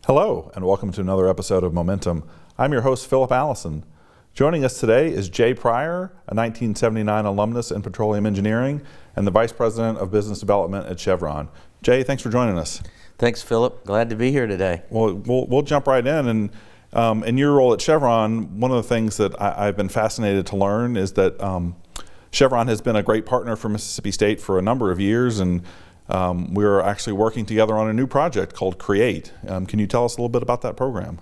Hello, and welcome to another episode of Momentum. I'm your host, Philip Allison. Joining us today is Jay Pryor, a 1979 alumnus in petroleum engineering and the Vice President of Business Development at Chevron. Jay, thanks for joining us. Thanks, Philip. Glad to be here today. Well, we'll jump right in. And in your role at Chevron, one of the things that I've been fascinated to learn is that Chevron has been a great partner for Mississippi State for a number of years, and we're actually working together on a new project called CREATE. Can you tell us a little bit about that program?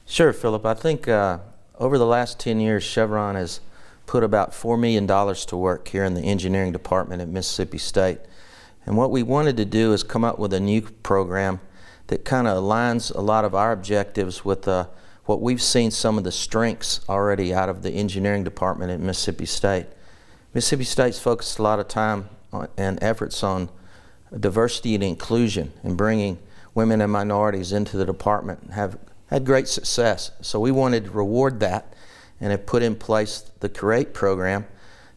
Sure, Philip. I think over the last 10 years, Chevron has put about $4 million to work here in the engineering department at Mississippi State. And what we wanted to do is come up with a new program that kind of aligns a lot of our objectives with what we've seen some of the strengths already out of the engineering department at Mississippi State. Mississippi State's focused a lot of time and efforts on diversity and inclusion and bringing women and minorities into the department and have had great success. So we wanted to reward that and have put in place the CREATE program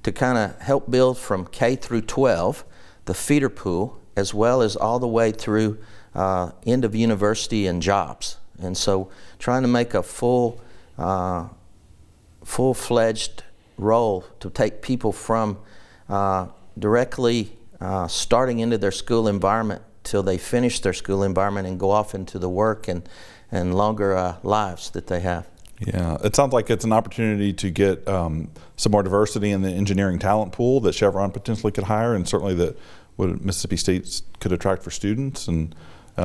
to kind of help build from K through 12 the feeder pool, as well as all the way through end of university and jobs. And so trying to make a full-fledged role to take people from directly starting into their school environment till they finish their school environment and go off into the work and longer lives that they have. Yeah, it sounds like it's an opportunity to get some more diversity in the engineering talent pool that Chevron potentially could hire, and certainly that what Mississippi State could attract for students. And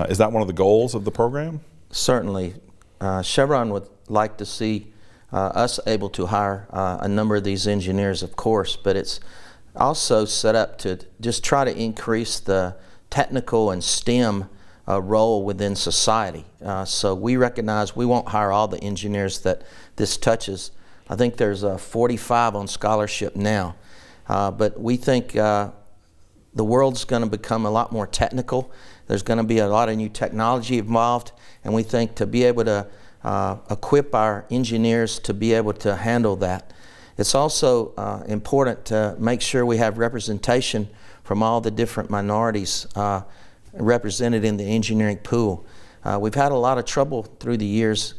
is that one of the goals of the program? Certainly. Chevron would like to see us able to hire a number of these engineers, of course, but it's also set up to just try to increase the technical and STEM role within society. So we recognize we won't hire all the engineers that this touches. I think there's 45 on scholarship now, but we think the world's going to become a lot more technical. There's going to be a lot of new technology involved, and we think to be able to equip our engineers to be able to handle that. It's also important to make sure we have representation from all the different minorities represented in the engineering pool. We've had a lot of trouble through the years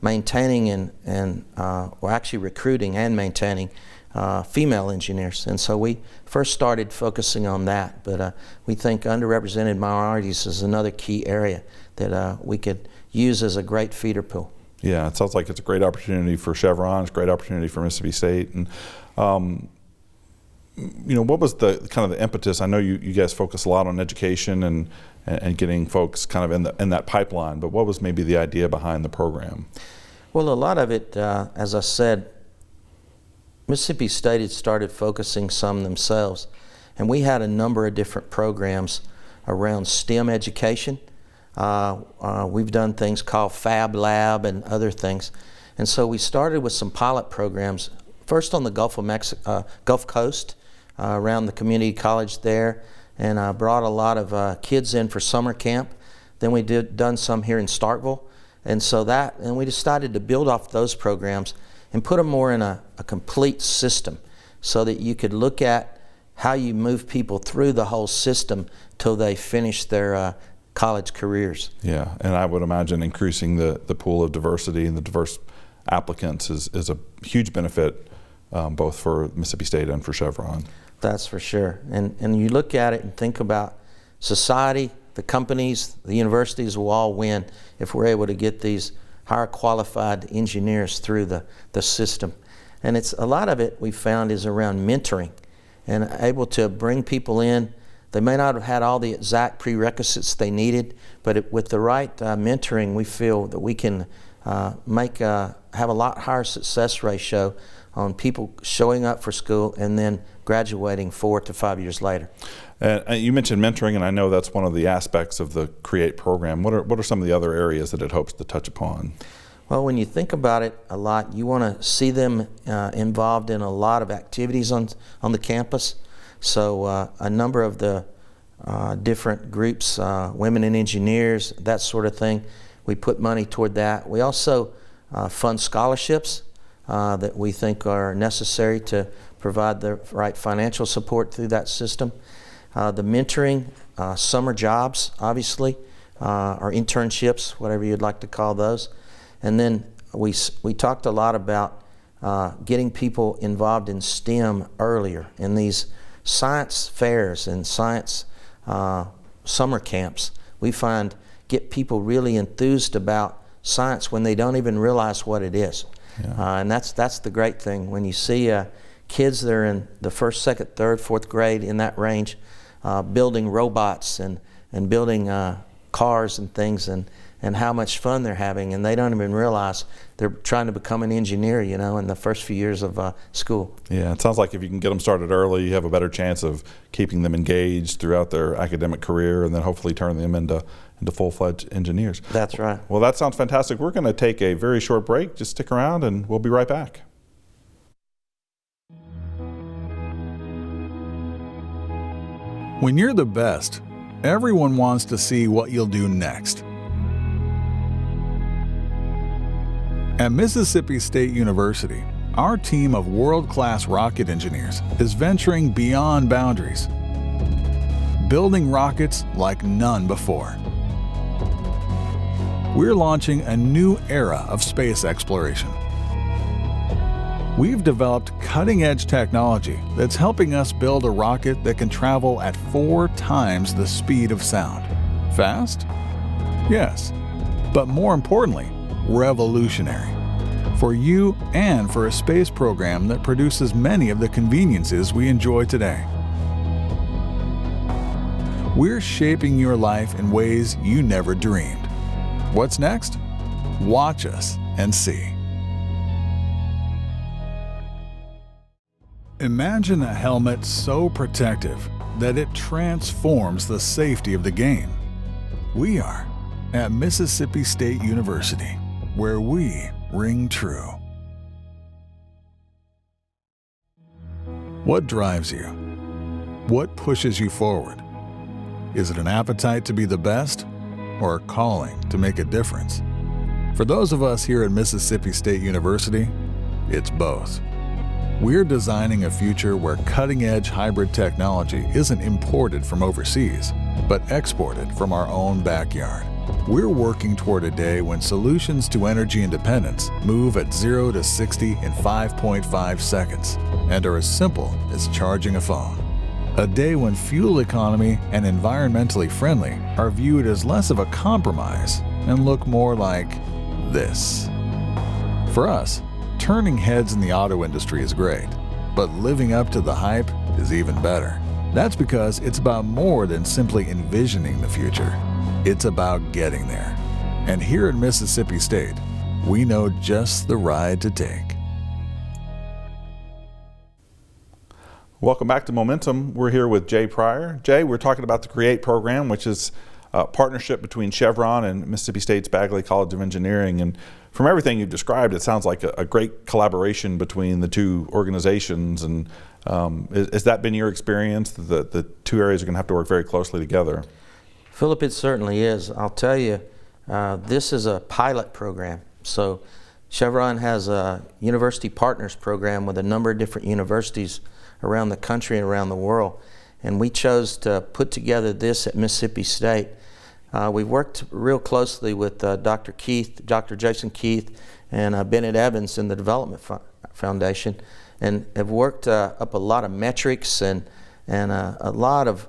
maintaining or actually recruiting and maintaining female engineers. And so we first started focusing on that, but we think underrepresented minorities is another key area that we could use as a great feeder pool. Yeah, it sounds like it's a great opportunity for Chevron. It's a great opportunity for Mississippi State. And what was the kind of the impetus? I know you guys focus a lot on education and getting folks kind of in that pipeline, but what was maybe the idea behind the program? Well, a lot of it, as I said, Mississippi State had started focusing some themselves, and we had a number of different programs around STEM education. We've done things called Fab Lab and other things. And so we started with some pilot programs, first on the Gulf Coast, around the community college there, and brought a lot of kids in for summer camp. Then we done some here in Starkville. And we decided to build off those programs and put them more in a complete system so that you could look at how you move people through the whole system till they finish their college careers. Yeah, and I would imagine increasing the pool of diversity and the diverse applicants is a huge benefit both for Mississippi State and for Chevron. That's for sure. And you look at it and think about society, the companies, the universities will all win if we're able to get these higher qualified engineers through the system. And it's a lot of it we found is around mentoring and able to bring people in. They may not have had all the exact prerequisites they needed, but with the right mentoring, we feel that we can have a lot higher success ratio on people showing up for school and then graduating 4 to 5 years later. You mentioned mentoring, and I know that's one of the aspects of the CREATE program. What are some of the other areas that it hopes to touch upon? Well, when you think about it a lot, you want to see them involved in a lot of activities on the campus. So a number of the different groups, women in engineers, that sort of thing, we put money toward that. We also fund scholarships that we think are necessary to provide the right financial support through that system. The mentoring, summer jobs, obviously, or internships, whatever you'd like to call those. And then we talked a lot about getting people involved in STEM earlier in these science fairs and science summer camps. We find get people really enthused about science when they don't even realize what it is. Yeah. And that's the great thing. When you see kids that are in the first, second, third, fourth grade, in that range, building robots and building cars and things, and how much fun they're having, and they don't even realize they're trying to become an engineer, you know, in the first few years of school. Yeah, it sounds like if you can get them started early, you have a better chance of keeping them engaged throughout their academic career, and then hopefully turn them into full-fledged engineers. That's right. Well, that sounds fantastic. We're going to take a very short break. Just stick around, and we'll be right back. When you're the best, everyone wants to see what you'll do next. At Mississippi State University, our team of world-class rocket engineers is venturing beyond boundaries, building rockets like none before. We're launching a new era of space exploration. We've developed cutting-edge technology that's helping us build a rocket that can travel at 4 times the speed of sound. Fast? Yes. But more importantly, revolutionary. For you and for a space program that produces many of the conveniences we enjoy today. We're shaping your life in ways you never dreamed. What's next? Watch us and see. Imagine a helmet so protective that it transforms the safety of the game. We are at Mississippi State University, where we ring true. What drives you? What pushes you forward? Is it an appetite to be the best, or a calling to make a difference? For those of us here at Mississippi State University, it's both. We're designing a future where cutting-edge hybrid technology isn't imported from overseas, but exported from our own backyard. We're working toward a day when solutions to energy independence move at 0 to 60 in 5.5 seconds and are as simple as charging a phone. A day when fuel economy and environmentally friendly are viewed as less of a compromise and look more like this. For us, turning heads in the auto industry is great, but living up to the hype is even better. That's because it's about more than simply envisioning the future. It's about getting there. And here at Mississippi State, we know just the ride to take. Welcome back to Momentum. We're here with Jay Pryor. Jay, we're talking about the CREATE program, which is a partnership between Chevron and Mississippi State's Bagley College of Engineering. And from everything you've described, it sounds like a great collaboration between the two organizations. And has that been your experience, that the two areas are going to have to work very closely together? Philip, it certainly is. I'll tell you, this is a pilot program. So Chevron has a university partners program with a number of different universities around the country and around the world. And we chose to put together this at Mississippi State. We've worked real closely with Dr. Jason Keith, and Bennett Evans in the Development Foundation, and have worked up a lot of metrics and a lot of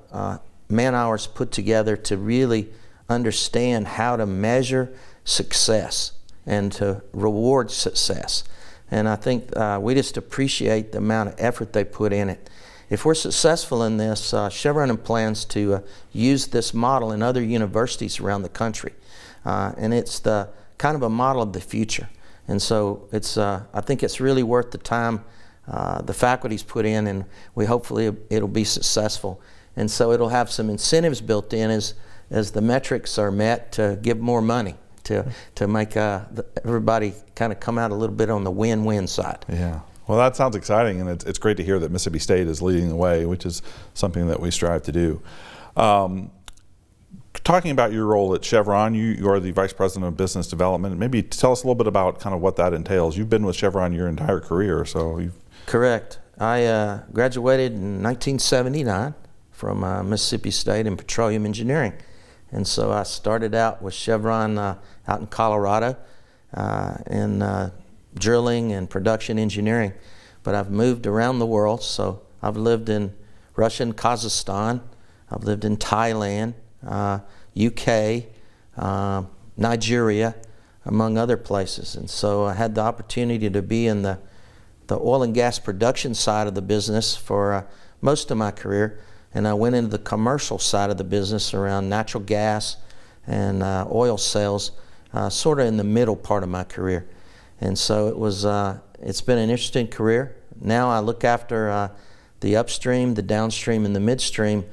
man hours put together to really understand how to measure success and to reward success. And I think we just appreciate the amount of effort they put in it. If we're successful in this, Chevron plans to use this model in other universities around the country. And it's the kind of a model of the future. And so it's, I think it's really worth the time the faculty's put in, and hopefully it'll be successful. And so it'll have some incentives built in as the metrics are met to give more money to make everybody kind of come out a little bit on the win-win side. Yeah. Well, that sounds exciting, and it's great to hear that Mississippi State is leading the way, which is something that we strive to do. Talking about your role at Chevron, you are the Vice President of Business Development. Maybe tell us a little bit about kind of what that entails. You've been with Chevron your entire career, so you've... Correct. I graduated in 1979 from Mississippi State in petroleum engineering. And so I started out with Chevron out in Colorado in drilling and production engineering. But I've moved around the world, so I've lived in Russia and Kazakhstan, I've lived in Thailand, UK, Nigeria, among other places. And so I had the opportunity to be in the oil and gas production side of the business for most of my career, and I went into the commercial side of the business around natural gas and oil sales sort of in the middle part of my career. And so it's been an interesting career. Now I look after the upstream, the downstream, and the midstream,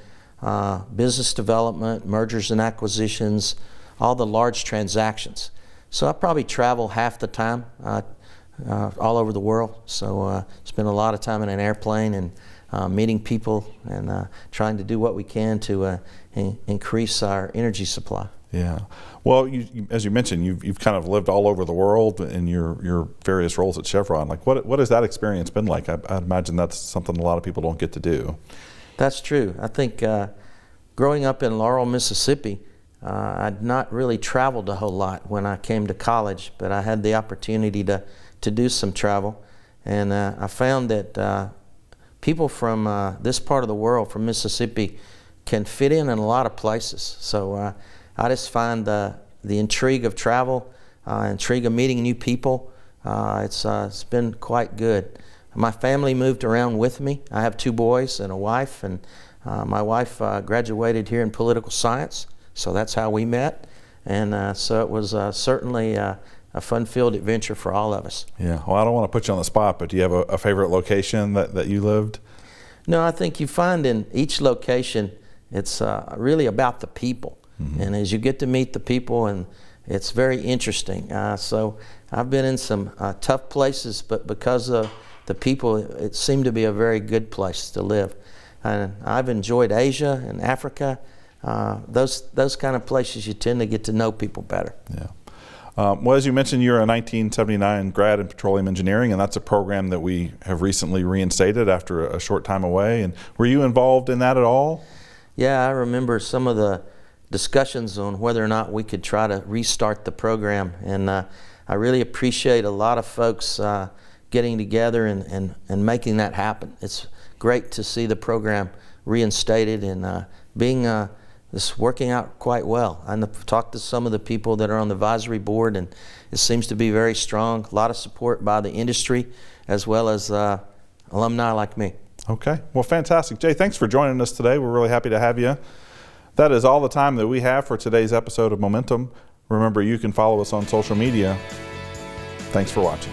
business development, mergers and acquisitions, all the large transactions. So I probably travel half the time all over the world. So spend a lot of time in an airplane and meeting people and trying to do what we can to increase our energy supply. Yeah. Well, as you mentioned, you've kind of lived all over the world in your various roles at Chevron. Like, what has that experience been like? I imagine that's something a lot of people don't get to do. That's true. I think growing up in Laurel, Mississippi, I'd not really traveled a whole lot when I came to college, but I had the opportunity to do some travel, and I found that people from this part of the world, from Mississippi, can fit in a lot of places. So I just find the intrigue of travel, intrigue of meeting new people. It's been quite good. My family moved around with me. I have 2 boys and a wife, and my wife graduated here in political science, so that's how we met. And so it was certainly a fun-filled adventure for all of us. Yeah. Well, I don't want to put you on the spot, but do you have a favorite location that you lived? No, I think you find in each location, it's really about the people. Mm-hmm. And as you get to meet the people, and it's very interesting. So I've been in some tough places, but because of the people, it seemed to be a very good place to live. And I've enjoyed Asia and Africa. Those kind of places, you tend to get to know people better. Yeah. Well, as you mentioned, you're a 1979 grad in petroleum engineering, and that's a program that we have recently reinstated after a short time away. And were you involved in that at all? Yeah, I remember some of the discussions on whether or not we could try to restart the program. And I really appreciate a lot of folks getting together and making that happen. It's great to see the program reinstated and it's working out quite well. I've talked to some of the people that are on the advisory board, and it seems to be very strong. A lot of support by the industry as well as alumni like me. Okay. Well, fantastic. Jay, thanks for joining us today. We're really happy to have you. That is all the time that we have for today's episode of Momentum. Remember, you can follow us on social media. Thanks for watching.